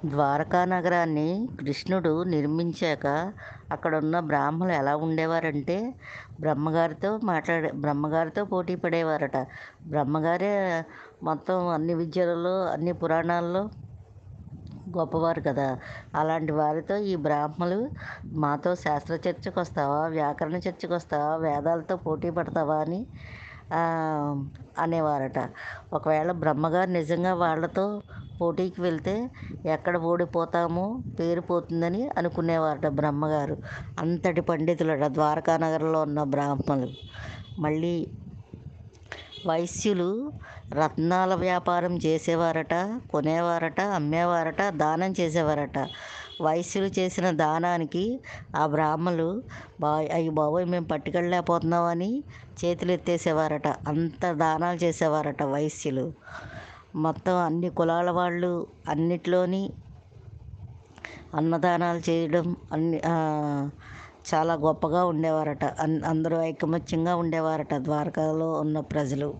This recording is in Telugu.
ద్వారకా నగరాన్ని కృష్ణుడు నిర్మించాక అక్కడున్న బ్రాహ్మలు ఎలా ఉండేవారంటే బ్రహ్మగారితో పోటీ పడేవారట. బ్రహ్మగారే మొత్తం అన్ని విద్యలలో, అన్ని పురాణాల్లో గొప్పవారు కదా! అలాంటి వారితో ఈ బ్రాహ్మలు మాతో శాస్త్ర చర్చకొస్తావా? వ్యాకరణ చర్చకొస్తావా? వేదాలతో పోటీ పడతావా? అని ఆహ్, అనేవారట. ఒకవేళ బ్రహ్మగారు నిజంగా వాళ్ళతో పోటీకి వెళ్తే ఎక్కడ ఓడిపోతామో పేరు పోతుందని అనుకునేవారట బ్రహ్మగారు. అంతటి పండితులట ద్వారకా నగరంలో ఉన్న బ్రాహ్మలు. మళ్ళీ వైశ్యులు రత్నాల వ్యాపారం చేసేవారట, కొనేవారట, అమ్మేవారట, దానం చేసేవారట. వైశ్యులు చేసిన దానానికి ఆ బ్రాహ్మలు అయ్య బాబోయ్! మేము పట్టుకెళ్ళలేకపోతున్నామని చేతులు ఎత్తేసేవారట. అంత దానాలు చేసేవారట వైశ్యులు. మొత్తం అన్ని కులాల వాళ్ళు అన్నిట్లోని అన్నదానాలు చేయడం చాలా గొప్పగా ఉండేవారట. అందరూ ఐకమత్యంగా ఉండేవారట ద్వారకాలో ఉన్న ప్రజలు.